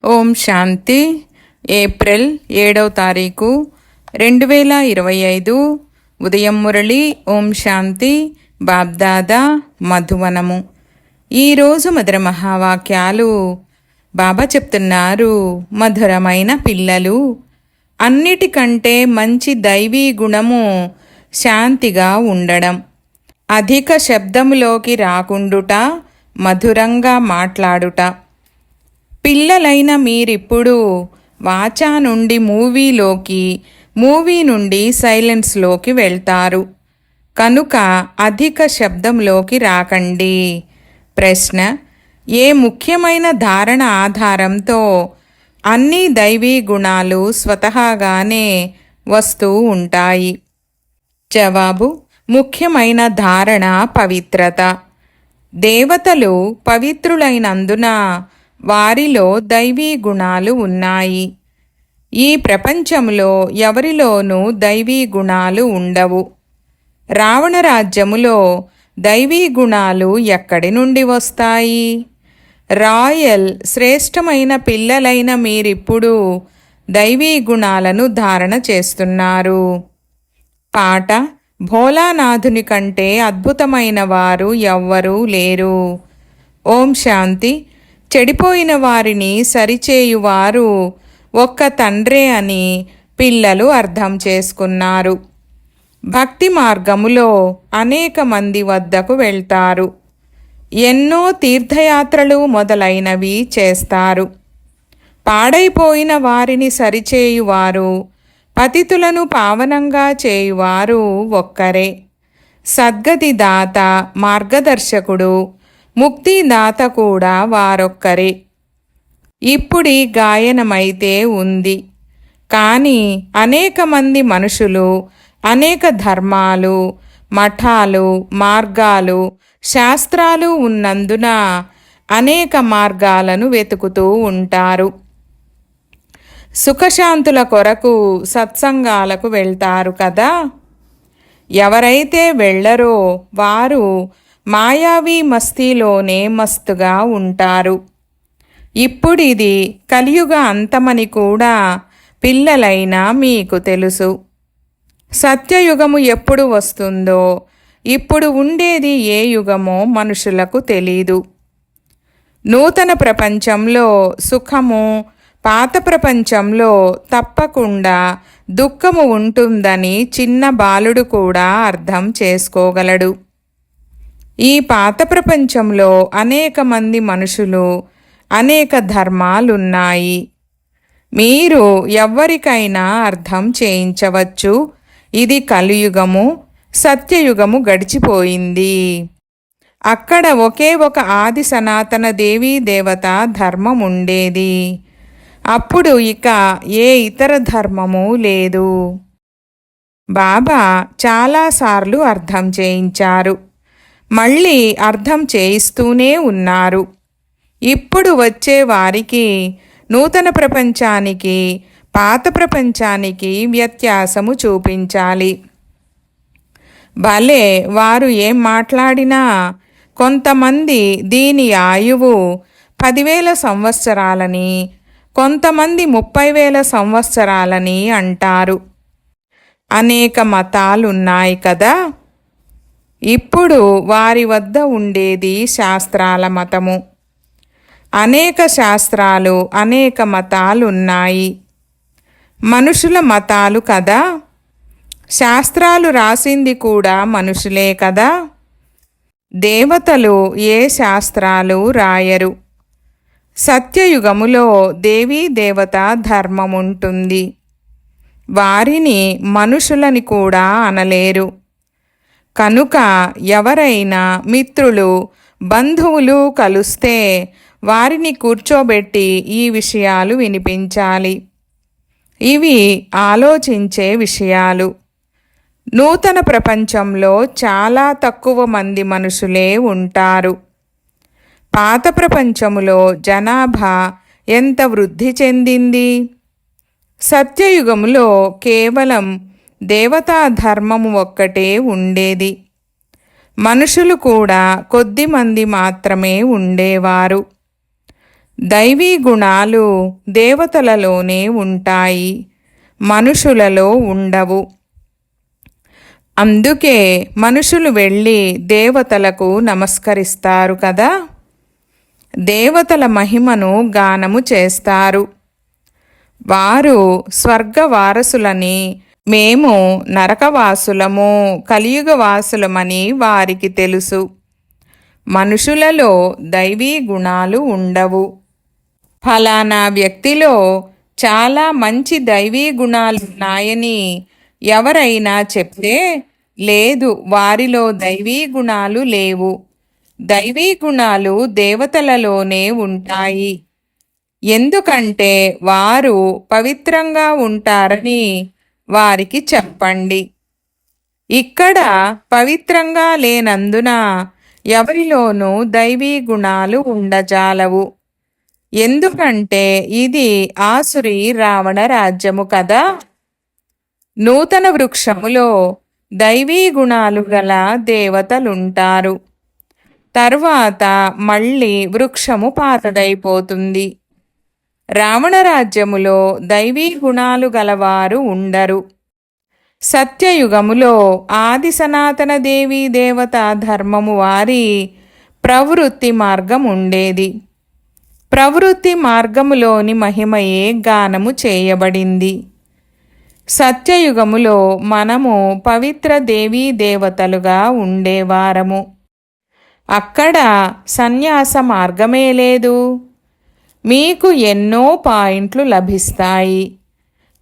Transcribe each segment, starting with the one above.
ఓం శాంతి. April 7వ తారీఖు 2025 ఉదయం మురళి. ఓం శాంతి. బాబ్దాదా మధువనము. ఈరోజు మధుర మహావాక్యాలు. బాబా చెప్తున్నారు, మధురమైన పిల్లలు, అన్నిటికంటే మంచి దైవీ గుణము శాంతిగా ఉండడం, అధిక శబ్దములోకి రాకుండుట, మధురంగా మాట్లాడుట. పిల్లలైన మీరిప్పుడు వాచా నుండి మూవీలోకి, మూవీ నుండి సైలెన్స్లోకి వెళ్తారు. కనుక అధిక శబ్దంలోకి రాకండి. ప్రశ్న: ఏ ముఖ్యమైన ధారణ ఆధారంతో అన్ని దైవీ గుణాలు స్వతహాగానే వస్తూ ఉంటాయి? జవాబు: ముఖ్యమైన ధారణ పవిత్రత. దేవతలు పవిత్రులైనందున వారిలో దైవీ గుణాలు ఉన్నాయి. ఈ ప్రపంచంలో ఎవరిలోనూ దైవీ గుణాలు ఉండవు. రావణ రాజ్యములో దైవీ గుణాలు ఎక్కడి నుండి వస్తాయి? రాయల్ శ్రేష్టమైన పిల్లలైన మీరిప్పుడు దైవీ గుణాలను ధారణ చేస్తున్నారు. పాట: భోలానాథుని కంటే అద్భుతమైన వారు ఎవ్వరూ లేరు. ఓం శాంతి. చెడిపోయిన వారిని సరిచేయువారు ఒక్క తండ్రే అని పిల్లలు అర్థం చేసుకున్నారు. భక్తి మార్గములో అనేక మంది వద్దకు వెళ్తారు. ఎన్నో తీర్థయాత్రలు మొదలైనవి చేస్తారు. పాడైపోయిన వారిని సరిచేయువారు, పతితులను పావనంగా చేయువారు ఒక్కరే. సద్గతి దాత, మార్గదర్శకుడు, ముక్తిదాత కూడా వారొక్కరే. ఇప్పుడీ గాయనమైతే ఉంది, కానీ అనేక మంది మనుషులు అనేక ధర్మాలు, మఠాలు, మార్గాలు, శాస్త్రాలు ఉన్నందున అనేక మార్గాలను వెతుకుతూ ఉంటారు. సుఖశాంతుల కొరకు సత్సంగాలకు వెళ్తారు కదా. ఎవరైతే వెళ్ళరో వారు మాయావీ మస్తీలోనే మస్తుగా ఉంటారు. ఇప్పుడిది కలియుగ అంతమని కూడా పిల్లలైనా మీకు తెలుసు. సత్యయుగము ఎప్పుడు వస్తుందో, ఇప్పుడు ఉండేది ఏ యుగమో మనుషులకు తెలీదు. నూతన ప్రపంచంలో సుఖము, పాత ప్రపంచంలో తప్పకుండా దుఃఖము ఉంటుందని చిన్న బాలుడు కూడా అర్థం చేసుకోగలడు. ఈ పాత ప్రపంచంలో అనేక మంది మనుషులు, అనేక ధర్మాలున్నాయి. మీరు ఎవ్వరికైనా అర్థం చేయించవచ్చు, ఇది కలియుగము, సత్యయుగము గడిచిపోయింది. అక్కడ ఒకే ఒక ఆది సనాతన దేవీ దేవత ధర్మం ఉండేది. అప్పుడు ఇక ఏ ఇతర ధర్మము లేదు. బాబా చాలాసార్లు అర్థం చేయించారు, మళ్ళీ అర్థం చేయిస్తూనే ఉన్నారు. ఇప్పుడు వచ్చే వారికి నూతన ప్రపంచానికి, పాత ప్రపంచానికి వ్యత్యాసము చూపించాలి. భలే, వారు ఏం మాట్లాడినా కొంతమంది దీని ఆయువు 10,000 సంవత్సరాలని, కొంతమంది 30,000 సంవత్సరాలని అంటారు. అనేక మతాలున్నాయి కదా. ఇప్పుడు వారి వద్ద ఉండేది శాస్త్రాల మతము. అనేక శాస్త్రాలు, అనేక మతాలున్నాయి. మనుషుల మతాలు కదా. శాస్త్రాలు రాసింది కూడా మనుషులే కదా. దేవతలు ఏ శాస్త్రాలు రాయరు. సత్యయుగములో దేవీ దేవత ధర్మముంటుంది. వారిని మనుషులని కూడా అనలేరు. కనుక ఎవరైనా మిత్రులు, బంధువులు కలుస్తే వారిని కూర్చోబెట్టి ఈ విషయాలు వినిపించాలి. ఇవి ఆలోచించే విషయాలు. నూతన ప్రపంచంలో చాలా తక్కువ మంది మనుషులే ఉంటారు. పాత ప్రపంచములో జనాభా ఎంత వృద్ధి చెందింది. సత్యయుగములో కేవలం దేవతా ధర్మము ఒక్కటే ఉండేది. మనుషులు కూడా కొద్దిమంది మాత్రమే ఉండేవారు. దైవీ గుణాలు దేవతలలోనే ఉంటాయి, మనుషులలో ఉండవు. అందుకే మనుషులు వెళ్ళి దేవతలకు నమస్కరిస్తారు కదా. దేవతల మహిమను గానము చేస్తారు. వారు స్వర్గవారసులని, మేము నరకవాసులము, కలియుగవాసులమని వారికి తెలుసు. మనుషులలో దైవీ గుణాలు ఉండవు. ఫలానా వ్యక్తిలో చాలా మంచి దైవీ గుణాలున్నాయని ఎవరైనా చెప్తే, లేదు, వారిలో దైవీ గుణాలు లేవు, దైవీ గుణాలు దేవతలలోనే ఉంటాయి, ఎందుకంటే వారు పవిత్రంగా ఉంటారని వారికి చెప్పండి. ఇక్కడ పవిత్రంగా లేనందున ఎవరిలోనూ దైవీ గుణాలు ఉండజాలవు. ఎందుకంటే ఇది ఆసురి రావణ రాజ్యము కదా. నూతన వృక్షములో దైవీ గుణాలు గల దేవతలుంటారు. తర్వాత మళ్ళీ వృక్షము పాతదైపోతుంది. రావణ రాజ్యములో దైవీ గుణాలు గలవారు ఉండరు. సత్యయుగములో ఆది సనాతన దేవీ దేవతా ధర్మము వారి ప్రవృత్తి మార్గం ఉండేది. ప్రవృత్తి మార్గములోని మహిమయే గానము చేయబడింది. సత్యయుగములో మనము పవిత్ర దేవీ దేవతలుగా ఉండేవారము. అక్కడ సన్యాస మార్గమే లేదు. మీకు ఎన్నో పాయింట్లు లభిస్తాయి,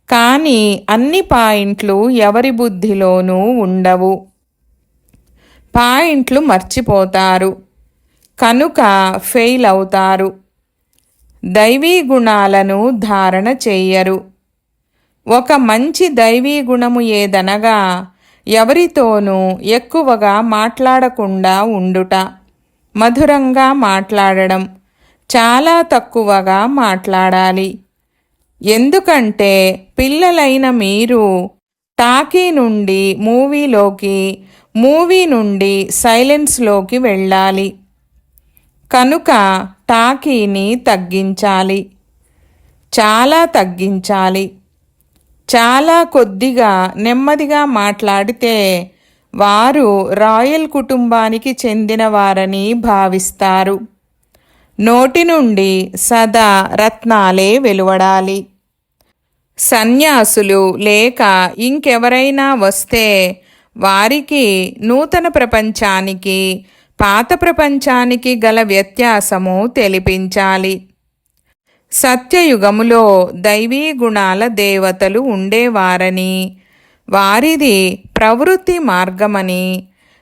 కానీ అన్ని పాయింట్లు ఎవరి బుద్ధిలోనూ ఉండవు. పాయింట్లు మర్చిపోతారు, కనుక ఫెయిల్ అవుతారు. దైవీ గుణాలను ధారణ చెయ్యరు. ఒక మంచి దైవీ గుణము ఏదనగా ఎవరితోనూ ఎక్కువగా మాట్లాడకుండా ఉండుట, మధురంగా మాట్లాడడం, చాలా తక్కువగా మాట్లాడాలి. ఎందుకంటే పిల్లలైన మీరు టాకీ నుండి మూవీలోకి, మూవీ నుండి సైలెన్స్లోకి వెళ్ళాలి. కనుక టాకీని తగ్గించాలి, చాలా తగ్గించాలి. చాలా కొద్దిగా నెమ్మదిగా మాట్లాడితే వారు రాయల్ కుటుంబానికి చెందిన వారని భావిస్తారు. నోటి నుండి సదా రత్నాలే వెలువడాలి. సన్యాసులు లేక ఇంకెవరైనా వస్తే వారికి నూతన ప్రపంచానికి, పాత ప్రపంచానికి గల వ్యత్యాసము తెలిపించాలి. సత్యయుగములో దైవీ గుణాల దేవతలు ఉండేవారని, వారిది ప్రవృత్తి మార్గమని,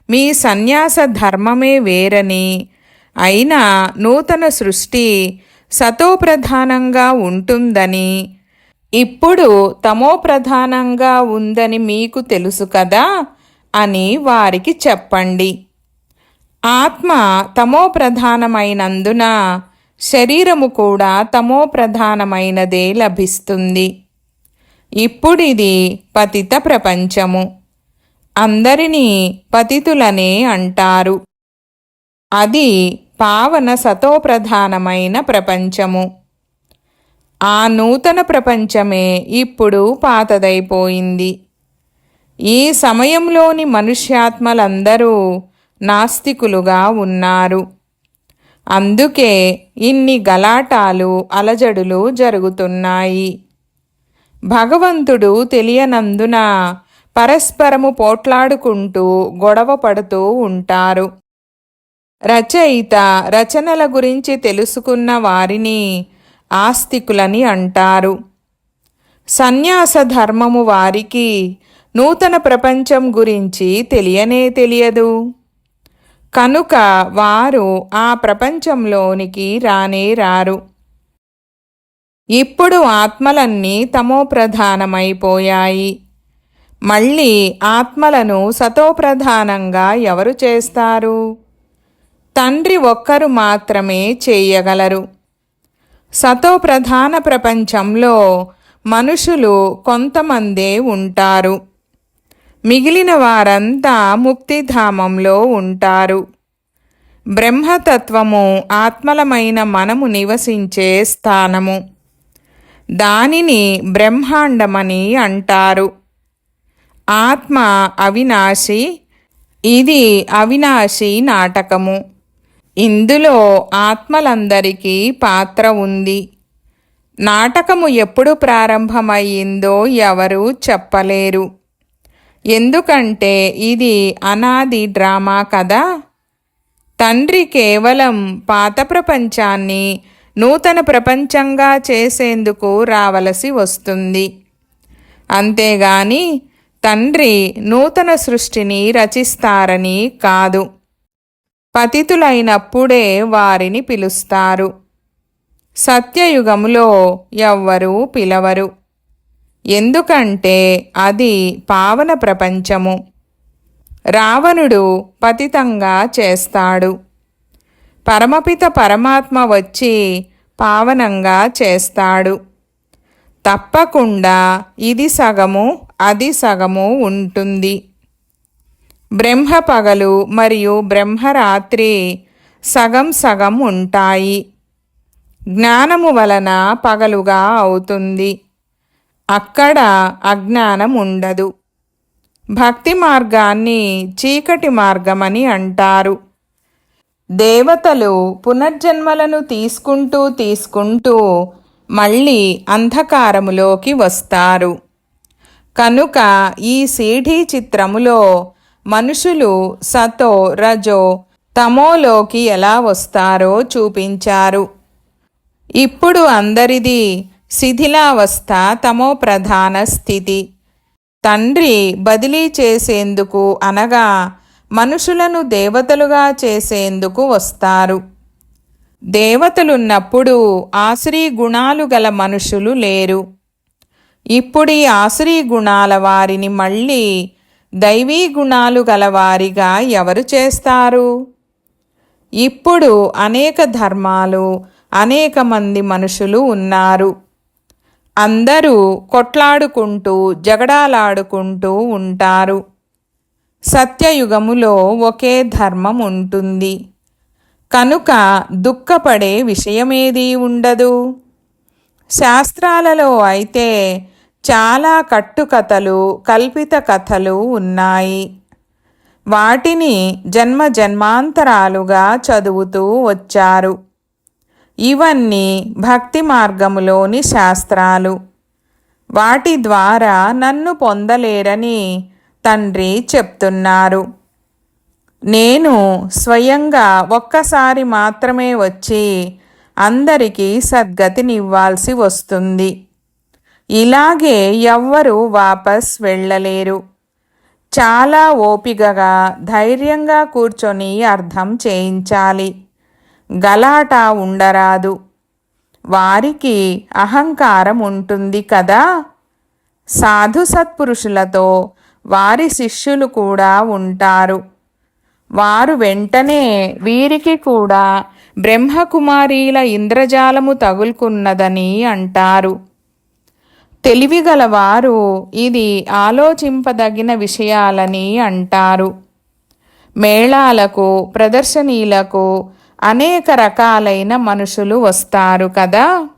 మీ సన్యాస ధర్మమే వేరని, అయినా నూతన సృష్టి సతోప్రధానంగా ఉంటుందని, ఇప్పుడు తమోప్రధానంగా ఉందని మీకు తెలుసు కదా అని వారికి చెప్పండి. ఆత్మ తమోప్రధానమైనందున శరీరము కూడా తమోప్రధానమైనదే లభిస్తుంది. ఇప్పుడిది పతిత ప్రపంచము. అందరినీ పతితులనే అంటారు. అది పావన సతోప్రధానమైన ప్రపంచము. ఆ నూతన ప్రపంచమే ఇప్పుడు పాతదైపోయింది. ఈ సమయంలోని మనుష్యాత్మలందరూ నాస్తికులుగా ఉన్నారు. అందుకే ఇన్ని గలాటాలు, అలజడులు జరుగుతున్నాయి. భగవంతుడు తెలియనందున పరస్పరము పోట్లాడుకుంటూ గొడవ పడుతూ ఉంటారు. రచయిత రచనల గురించి తెలుసుకున్న వారిని ఆస్తికులని అంటారు. సన్యాస ధర్మము వారికి నూతన ప్రపంచం గురించి తెలియనే తెలియదు. కనుక వారు ఆ ప్రపంచంలోనికి రానే రారు. ఇప్పుడు ఆత్మలన్నీ తమోప్రధానమైపోయాయి. మళ్ళీ ఆత్మలను సతోప్రధానంగా ఎవరు చేస్తారు? తండ్రి ఒక్కరు మాత్రమే చేయగలరు. సతోప్రధాన ప్రపంచంలో మనుషులు కొంతమందే ఉంటారు. మిగిలిన వారంతా ముక్తిధామంలో ఉంటారు. బ్రహ్మతత్వము ఆత్మలమైన మనము నివసించే స్థానము. దానిని బ్రహ్మాండమని అంటారు. ఆత్మ అవినాశి. ఇది అవినాశి నాటకము. ఇందులో ఆత్మలందరికీ పాత్ర ఉంది. నాటకము ఎప్పుడు ప్రారంభమయ్యిందో ఎవరూ చెప్పలేరు. ఎందుకంటే ఇది అనాది డ్రామా కదా. తండ్రి కేవలం పాత ప్రపంచాన్ని నూతన ప్రపంచంగా చేసేందుకు రావలసి వస్తుంది. అంతేగాని తండ్రి నూతన సృష్టిని రచిస్తారని కాదు. పతితులైనప్పుడే వారిని పిలుస్తారు. సత్యయుగములో ఎవ్వరూ పిలవరు. ఎందుకంటే అది పావన ప్రపంచము. రావణుడు పతితంగా చేస్తాడు. పరమపిత పరమాత్మ వచ్చి పావనంగా చేస్తాడు. తప్పకుండా ఇది సగము అది సగము ఉంటుంది. బ్రహ్మ పగలు మరియు బ్రహ్మరాత్రి సగం సగం ఉంటాయి. జ్ఞానము వలన పగలుగా అవుతుంది. అక్కడ అజ్ఞానం ఉండదు. భక్తి మార్గాన్ని చీకటి మార్గమని అంటారు. దేవతలు పునర్జన్మలను తీసుకుంటూ మళ్ళీ అంధకారములోకి వస్తారు. కనుక ఈ సీఢీ చిత్రములో మనుషులు సతో రజో తమోలోకి ఎలా వస్తారో చూపించారు. ఇప్పుడు అందరిది శిథిలావస్థ, తమో ప్రధాన స్థితి. తండ్రి బదిలీ చేసేందుకు అనగా మనుషులను దేవతలుగా చేసేందుకు వస్తారు. దేవతలున్నప్పుడు ఆసురీ గుణాలు గల మనుషులు లేరు. ఇప్పుడు ఈ ఆసురీ గుణాల వారిని మళ్ళీ దైవీ గుణాలు గలవారిగా ఎవరు చేస్తారు? ఇప్పుడు అనేక ధర్మాలు, అనేక మంది మనుషులు ఉన్నారు. అందరూ కొట్లాడుకుంటూ జగడాలాడుకుంటూ ఉంటారు. సత్యయుగములో ఒకే ధర్మం ఉంటుంది. కనుక దుఃఖపడే విషయమేదీ ఉండదు. శాస్త్రాలలో అయితే చాలా కట్టుకథలు, కల్పిత కథలు ఉన్నాయి. వాటిని జన్మ జన్మాంతరాలుగా చదువుతూ వచ్చారు. ఇవన్నీ భక్తి మార్గములోని శాస్త్రాలు. వాటి ద్వారా నన్ను పొందలేరని తండ్రి చెప్తున్నారు. నేను స్వయంగా ఒక్కసారి మాత్రమే వచ్చి అందరికీ సద్గతినివ్వాల్సి వస్తుంది. ఇలాగే ఎవ్వరూ వాపస్ వెళ్ళలేరు. చాలా ఓపికగా ధైర్యంగా కూర్చొని అర్థం చేయించాలి. గలాట ఉండరాదు. వారికి అహంకారం ఉంటుంది కదా. సాధు సత్పురుషులతో వారి శిష్యులు కూడా ఉంటారు. వారు వెంటనే వీరికి కూడా బ్రహ్మకుమారీల ఇంద్రజాలము తగులుకున్నదని అంటారు. తెలివిగలవారు ఇది ఆలోచింపదగిన విషయాలని అంటారు. మేళాలకు, ప్రదర్శనీలకు అనేక రకాలైన మనుషులు వస్తారు కదా.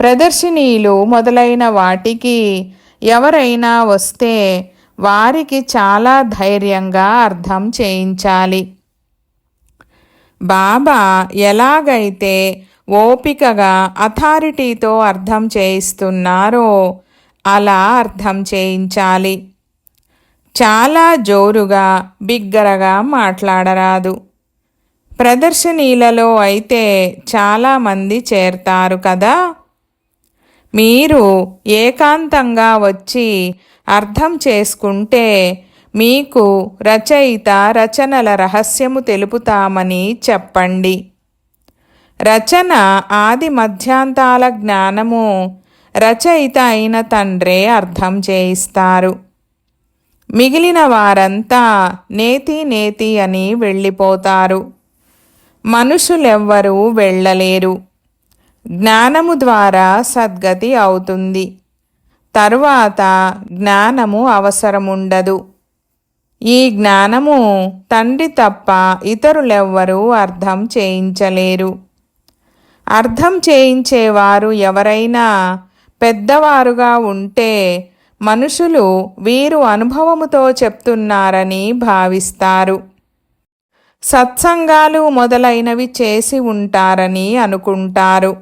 ప్రదర్శనీలు మొదలైన వాటికి ఎవరైనా వస్తే వారికి చాలా ధైర్యంగా అర్థం చేయించాలి. బాబా ఎలాగైతే ఓపికగా అథారిటీతో అర్థం చేయిస్తున్నారో అలా అర్థం చేయించాలి. చాలా జోరుగా బిగ్గరగా మాట్లాడరాదు. ప్రదర్శనీలలో అయితే చాలామంది చేరతారు కదా. మీరు ఏకాంతంగా వచ్చి అర్థం చేసుకుంటే మీకు రచయిత రచనల రహస్యము తెలుపుతామని చెప్పండి. రచన ఆది మధ్యాంతాల జ్ఞానము రచయిత అయిన తండ్రే అర్థం చేయిస్తారు. మిగిలిన వారంతా నేతి నేతి అని వెళ్ళిపోతారు. మనుషులెవ్వరూ వెళ్ళలేరు. జ్ఞానము ద్వారా సద్గతి అవుతుంది. తరువాత జ్ఞానము అవసరముండదు. ఈ జ్ఞానము తండ్రి తప్ప ఇతరులెవ్వరూ అర్థం చేయించలేరు. అర్థం చేయించేవారు ఎవరైనా పెద్దవారుగా ఉంటే మనుషులు వీరు అనుభవముతో చెప్తున్నారని భావిస్తారు. సత్సంగాలు మొదలైనవి చేసి ఉంటారని అనుకుంటారు.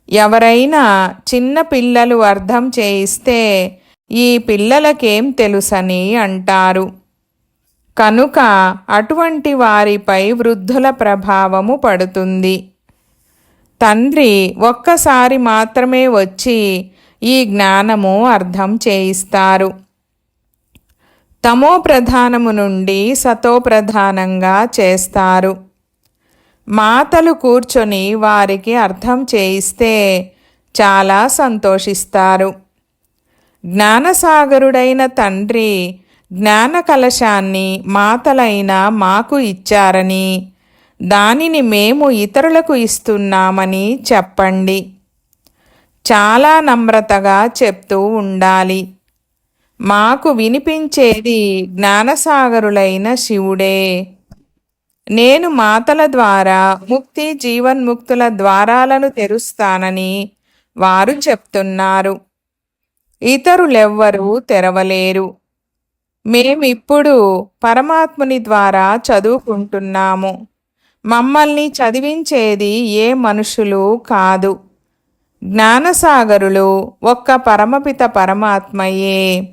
ఎవరైనా చిన్న పిల్లలు అర్థం చేయిస్తే ఈ పిల్లలకేం తెలుసని అంటారు. కనుక అటువంటి వారిపై వృద్ధుల ప్రభావము పడుతుంది. తండ్రి ఒక్కసారి మాత్రమే వచ్చి ఈ జ్ఞానము అర్థం చేయిస్తారు. తమో ప్రధానము నుండి సతో ప్రధానంగా చేస్తారు. మాతలు కూర్చొని వారికి అర్థం చేయిస్తే చాలా సంతోషిస్తారు. జ్ఞానసాగరుడైన తండ్రి జ్ఞాన కలశాన్ని మాతలైన మాకు ఇచ్చారని, దానిని మేము ఇతరులకు ఇస్తున్నామని చెప్పండి. చాలా నమ్రతగా చెప్తూ ఉండాలి. మాకు వినిపించేది జ్ఞానసాగరులైన శివుడే. నేను మాతల ద్వారా ముక్తి జీవన్ముక్తుల ద్వారాలను తెరుస్తానని వారు చెప్తున్నారు. ఇతరులెవ్వరూ తెరవలేరు. మేమిప్పుడు పరమాత్ముని ద్వారా చదువుకుంటున్నాము. మమ్మల్ని చదివించేది ఏ మనుషులు కాదు. జ్ఞానసాగరులు ఒక్క పరమపిత పరమాత్మయే.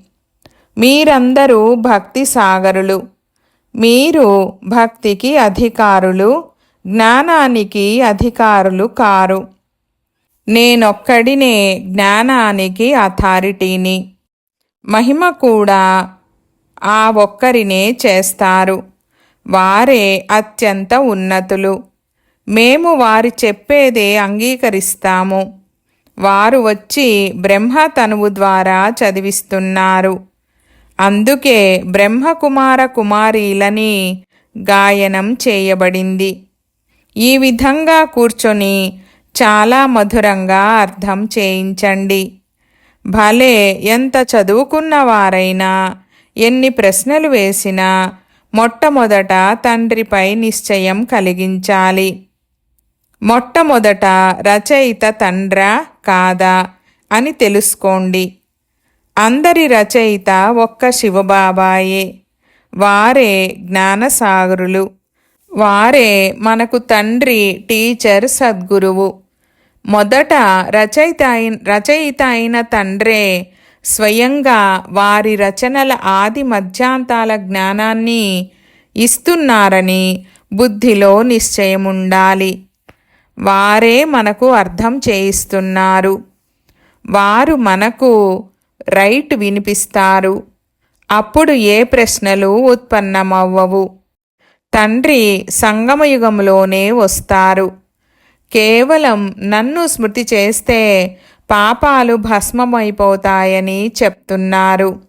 మీరందరూ భక్తి సాగరులు. మీరు భక్తికి అధికారులు, జ్ఞానానికి అధికారులు కారు. నేనొక్కడినే జ్ఞానానికి అథారిటీని. మహిమ కూడా ఆ ఒక్కరినే చేస్తారు. వారే అత్యంత ఉన్నతులు. మేము వారి చెప్పేదే అంగీకరిస్తాము. వారు వచ్చి బ్రహ్మ తనువు ద్వారా చదివిస్తున్నారు. అందుకే బ్రహ్మకుమార కుమారీలని గాయనం చేయబడింది. ఈ విధంగా కూర్చొని చాలా మధురంగా అర్థం చేయించండి. భలే ఎంత చదువుకున్నవారైనా ఎన్ని ప్రశ్నలు వేసినా మొట్టమొదట తండ్రిపై నిశ్చయం కలిగించాలి. మొట్టమొదట రచయిత తండ్రా కాదా అని తెలుసుకోండి. అందరి రచయిత ఒక్క శివబాబాయే. వారే జ్ఞానసాగరులు. వారే మనకు తండ్రి, టీచర్, సద్గురువు. మొదట రచయిత అయిన తండ్రే స్వయంగా వారి రచనల ఆది మధ్యాంతాల జ్ఞానాన్ని ఇస్తున్నారని బుద్ధిలో నిశ్చయముండాలి. వారే మనకు అర్థం చేయిస్తున్నారు. వారు మనకు రైట్ వినిపిస్తారు. అప్పుడు ఏ ప్రశ్నలు ఉత్పన్నమవ్వవు. తండ్రి సంగమయుగంలోనే వస్తారు. కేవలం నన్ను స్మృతి చేస్తే పాపాలు భస్మమైపోతాయని చెప్తున్నారు.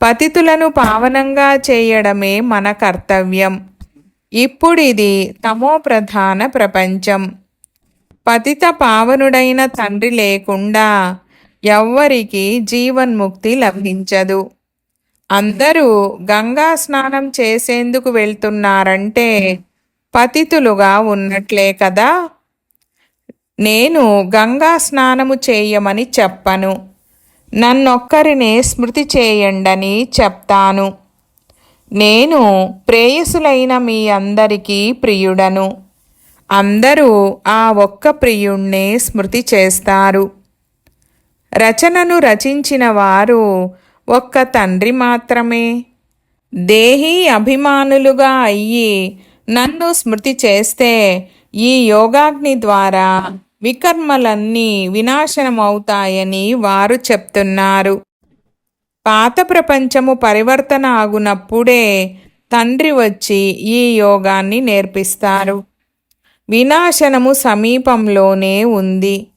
పతితులను పావనంగా చేయడమే మన కర్తవ్యం. ఇప్పుడిది తమో ప్రధాన ప్రపంచం. పతిత పావనుడైన తండ్రి లేకుండా ఎవ్వరికి జీవన్ముక్తి లభించదు. అందరూ గంగా స్నానం చేసేందుకు వెళ్తున్నారంటే పతితులుగా ఉన్నట్లే కదా. నేను గంగా స్నానము చేయమని చెప్పను. నన్నొక్కరినే స్మృతి చేయండని చెప్తాను. నేను ప్రేయసులైన మీ అందరికీ ప్రియుడను. అందరూ ఆ ఒక్క ప్రియుణ్ణే స్మృతి చేస్తారు. రచనను రచించిన వారు ఒక్క తండ్రి మాత్రమే. దేహీ అభిమానులుగా అయ్యి నన్ను స్మృతి చేస్తే ఈ యోగాగ్ని ద్వారా వికర్మలన్నీ వినాశనమవుతాయని వారు చెప్తున్నారు. పాత ప్రపంచము పరివర్తన ఆగునప్పుడే తండ్రి వచ్చి ఈ యోగాన్ని నేర్పిస్తారు. వినాశనము సమీపంలోనే ఉంది.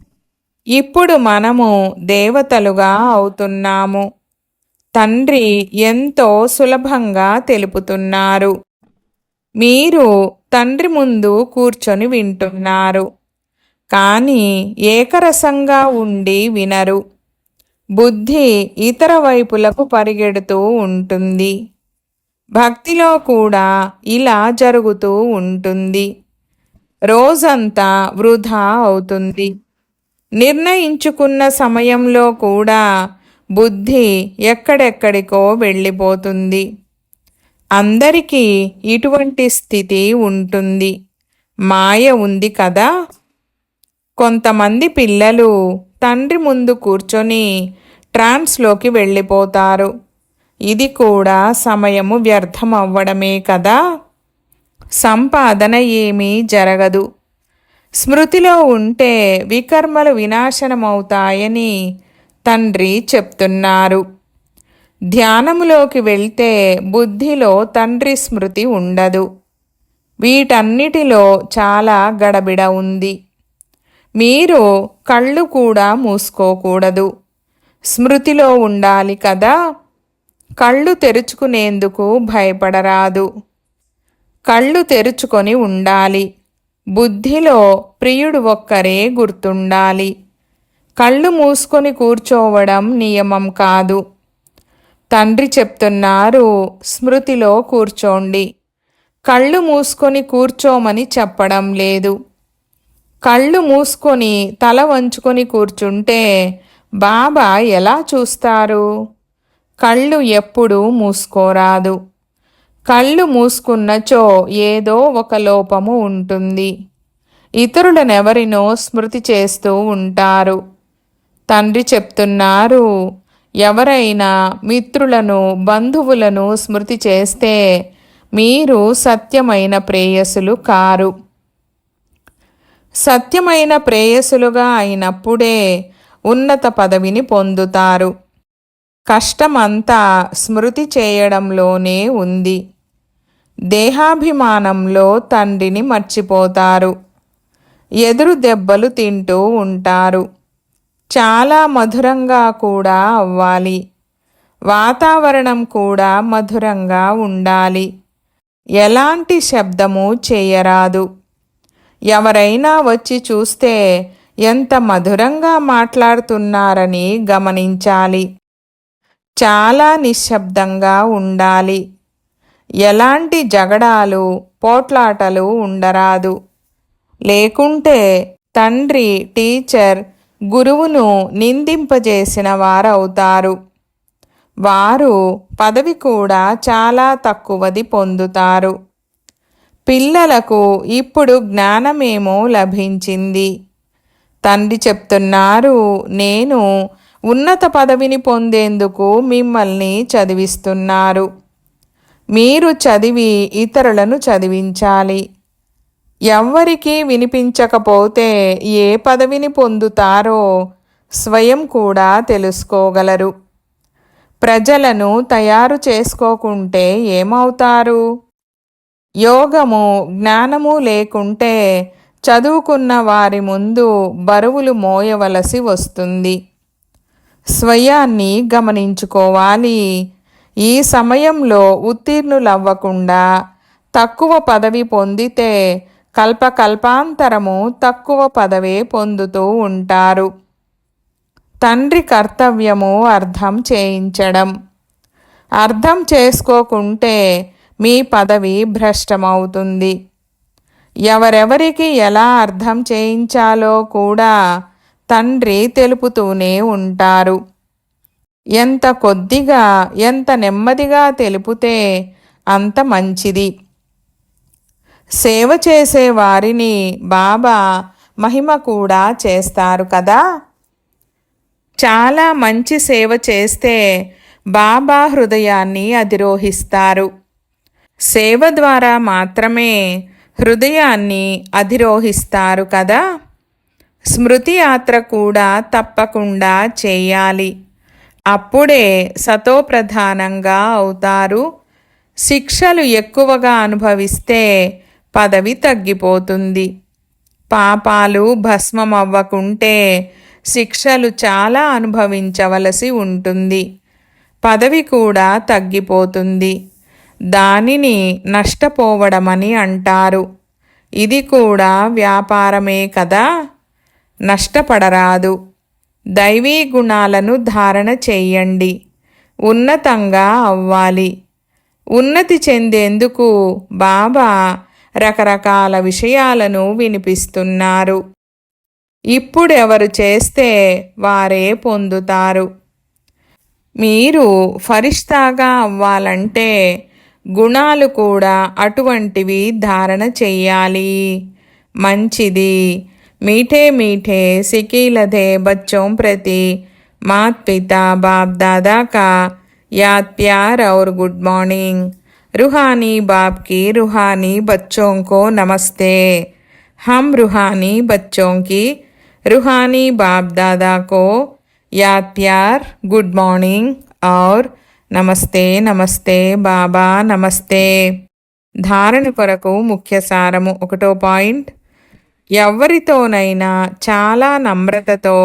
ఇప్పుడు మనము దేవతలుగా అవుతున్నాము. తండ్రి ఎంతో సులభంగా తెలుపుతున్నారు. మీరు తండ్రి ముందు కూర్చొని వింటున్నారు. కానీ ఏకరసంగా ఉండి వినరు. బుద్ధి ఇతర వైపులకు పరిగెడుతూ ఉంటుంది. భక్తిలో కూడా ఇలా జరుగుతూ ఉంటుంది. రోజంతా వృధా అవుతుంది. నిర్ణయించుకున్న సమయంలో కూడా బుద్ధి ఎక్కడెక్కడికో వెళ్ళిపోతుంది. అందరికీ ఇటువంటి స్థితి ఉంటుంది. మాయ ఉంది కదా. కొంతమంది పిల్లలు తండ్రి ముందు కూర్చొని ట్రాన్స్లోకి వెళ్ళిపోతారు. ఇది కూడా సమయము వ్యర్థం అవ్వడమే కదా. సంపాదన ఏమీ జరగదు. స్మృతిలో ఉంటే వికర్మలు వినాశనమవుతాయని తండ్రి చెప్తున్నారు. ధ్యానములోకి వెళ్తే బుద్ధిలో తండ్రి స్మృతి ఉండదు. వీటన్నిటిలో చాలా గడబిడ ఉంది. మీరు కళ్ళు కూడా మూసుకోకూడదు. స్మృతిలో ఉండాలి కదా. కళ్ళు తెరుచుకునేందుకు భయపడరాదు. కళ్ళు తెరుచుకొని ఉండాలి. బుద్ధిలో ప్రియుడు ఒక్కరే గుర్తుండాలి. కళ్ళు మూసుకొని కూర్చోవడం నియమం కాదు. తండ్రి చెప్తున్నారు, స్మృతిలో కూర్చోండి. కళ్ళు మూసుకొని కూర్చోమని చెప్పడం లేదు. కళ్ళు మూసుకొని తల వంచుకొని కూర్చుంటే బాబా ఎలా చూస్తారు? కళ్ళు ఎప్పుడూ మూసుకోరాదు. కళ్ళు మూసుకున్నచో ఏదో ఒక లోపము ఉంటుంది. ఇతరులనెవరినో స్మృతి చేస్తూ ఉంటారు. తండ్రి చెప్తున్నారు, ఎవరైనా మిత్రులను బంధువులను స్మృతి చేస్తే మీరు సత్యమైన ప్రేయసులు కారు. సత్యమైన ప్రేయసులుగా అయినప్పుడే ఉన్నత పదవిని పొందుతారు. కష్టమంతా స్మృతి చేయడంలోనే ఉంది. దేహాభిమానంలో తండ్రిని మర్చిపోతారు. ఎదురు దెబ్బలు తింటూ ఉంటారు. చాలా మధురంగా కూడా అవ్వాలి. వాతావరణం కూడా మధురంగా ఉండాలి. ఎలాంటి శబ్దము చేయరాదు. ఎవరైనా వచ్చి చూస్తే ఎంత మధురంగా మాట్లాడుతున్నారని గమనించాలి. చాలా నిశ్శబ్దంగా ఉండాలి. ఎలాంటి జగడాలు పోట్లాటలు ఉండరాదు. లేకుంటే తండ్రి టీచర్ గురువును నిందింపజేసిన వారవుతారు. వారు పదవి కూడా చాలా తక్కువది పొందుతారు. పిల్లలకు ఇప్పుడు జ్ఞానమేమో లభించింది. తండ్రి చెప్తున్నారు, నేను ఉన్నత పదవిని పొందేందుకు మిమ్మల్ని చదివిస్తున్నారు. మీరు చదివి ఇతరులను చదివించాలి. ఎవ్వరికీ వినిపించకపోతే ఏ పదవిని పొందుతారో స్వయం కూడా తెలుసుకోగలరు. ప్రజలను తయారు చేసుకోకుంటే ఏమవుతారు? యోగము జ్ఞానము లేకుంటే చదువుకున్న వారి ముందు బరువులు మోయవలసి వస్తుంది. స్వయాన్ని గమనించుకోవాలి. ఈ సమయంలో ఉత్తీర్ణులవ్వకుండా తక్కువ పదవి పొందితే కల్పకల్పాంతరము తక్కువ పదవే పొందుతూ ఉంటారు. తండ్రి కర్తవ్యము అర్థం చేయించడం. అర్థం చేసుకోకుంటే మీ పదవి భ్రష్టమవుతుంది. ఎవరెవరికి ఎలా అర్థం చేయించాలో కూడా తండ్రి తెలుపుతూనే ఉంటారు. ఎంత కొద్దిగా ఎంత నెమ్మదిగా తెలుపుతే అంత మంచిది. సేవ చేసే వారిని బాబా మహిమ కూడా చేస్తారు కదా. చాలా మంచి సేవ చేస్తే బాబా హృదయాన్ని అధిరోహిస్తారు. సేవ ద్వారా మాత్రమే హృదయాన్ని అధిరోహిస్తారు కదా. స్మృతి యాత్ర కూడా తప్పకుండా చేయాలి. అప్పుడే సతోప్రధానంగా అవుతారు. శిక్షలు ఎక్కువగా అనుభవిస్తే పదవి తగ్గిపోతుంది. పాపాలు భస్మమవ్వకుంటే శిక్షలు చాలా అనుభవించవలసి ఉంటుంది. పదవి కూడా తగ్గిపోతుంది. దానిని నష్టపోవడమని అంటారు. ఇది కూడా వ్యాపారమే కదా. నష్టపడరాదు. దైవీ గుణాలను ధారణ చెయ్యండి. ఉన్నతంగా అవ్వాలి. ఉన్నతి చెందేందుకు బాబా రకరకాల విషయాలను వినిపిస్తున్నారు. ఇప్పుడు ఎవరు చేస్తే వారే పొందుతారు. మీరు ఫరిష్తాగా అవ్వాలంటే గుణాలు కూడా అటువంటివి ధారణ చెయ్యాలి. మంచిది. మీఠే మీఠే సికీలధే బచ్చోं ప్రతి मात पिता बाप दादा का याद प्यार और गुड मॉर्निंग. रूहानी बाप की रूहानी बच्चों को नमस्ते. हम रूहानी बच्चों की रूहानी बाप दादा को याद प्यार गुड मॉर्निंग और నమస్తే నమస్తే బాబా నమస్తే. ధారణ కొరకు ముఖ్య సారము. 1వ పాయింట్, ఎవరితోనైనా చాలా నమ్రతతో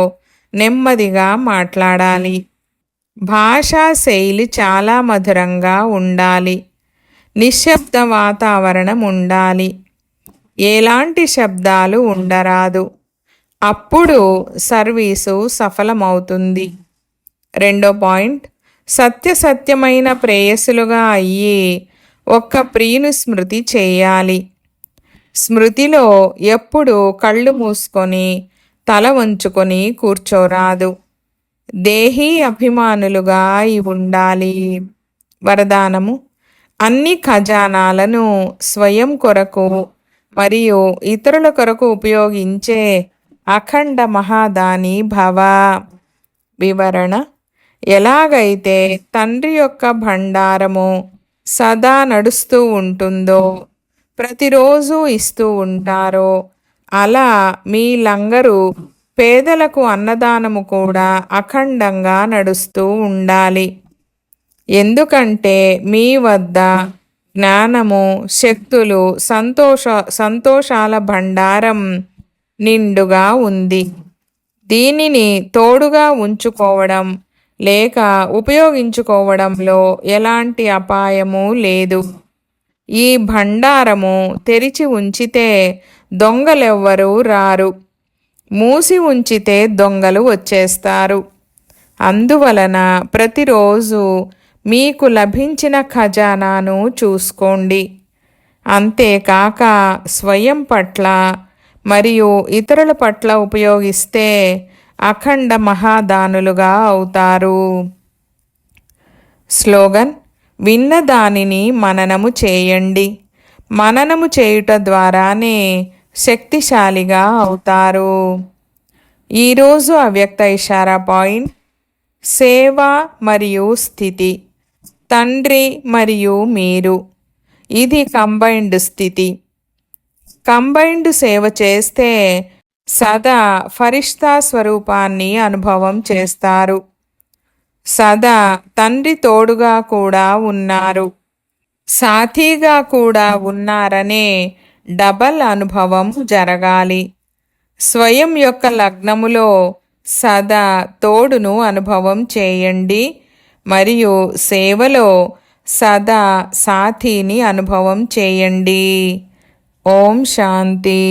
నెమ్మదిగా మాట్లాడాలి. భాషా శైలి చాలా మధురంగా ఉండాలి. నిశ్శబ్ద వాతావరణం ఉండాలి. ఎలాంటి శబ్దాలు ఉండరాదు. అప్పుడు సర్వీసు సఫలమవుతుంది. 2వ పాయింట్, సత్యమైన ప్రేయసులుగా అయ్యి ఒక్క ప్రియుని స్మృతి చేయాలి. స్మృతిలో ఎప్పుడు కళ్ళు మూసుకొని తల వంచుకొని కూర్చోరాదు. దేహీ అభిమానులుగా ఉండాలి. వరదానము: అన్ని ఖజానాలను స్వయం కొరకు మరియు ఇతరుల కొరకు ఉపయోగించే అఖండ మహాదాని భవ. వివరణ: ఎలాగైతే తండ్రి యొక్క భండారము సదా నడుస్తూ ఉంటుందో, ప్రతిరోజు ఇస్తూ ఉంటారో, అలా మీ లంగరు పేదలకు అన్నదానము కూడా అఖండంగా నడుస్తూ ఉండాలి. ఎందుకంటే మీ వద్ద జ్ఞానము, శక్తులు, సంతోషాల భండారం నిండుగా ఉంది. దీనిని తోడుగా ఉంచుకోవడం లేక ఉపయోగించుకోవడంలో ఎలాంటి అపాయము లేదు. ఈ భండారము తెరిచి ఉంచితే దొంగలెవ్వరూ రారు. మూసి ఉంచితే దొంగలు వచ్చేస్తారు. అందువలన ప్రతిరోజు మీకు లభించిన ఖజానాను చూసుకోండి. అంతేకాక స్వయం పట్ల మరియు ఇతరుల పట్ల ఉపయోగిస్తే అఖండ మహాదానులుగా అవుతారు. స్లోగన్: విన్న దానిని మననము చేయండి. మననము చేయుట ద్వారానే శక్తిశాలిగా అవుతారు. ఈరోజు అవ్యక్త ఇషారా పాయింట్: సేవ మరియు స్థితి. తండ్రి మరియు మీరు, ఇది కంబైన్డ్ స్థితి. కంబైన్డ్ సేవ చేస్తే సదా ఫరిష్తా స్వరూపాన్ని అనుభవం చేస్తారు. సదా తండ్రి తోడుగా కూడా ఉన్నారు, సాథీగా కూడా ఉన్నారనే డబల్ అనుభవం జరగాలి. స్వయం యొక్క లగ్నములో సదా తోడును అనుభవం చేయండి మరియు సేవలో సదా సాథీని అనుభవం చేయండి. ఓం శాంతి.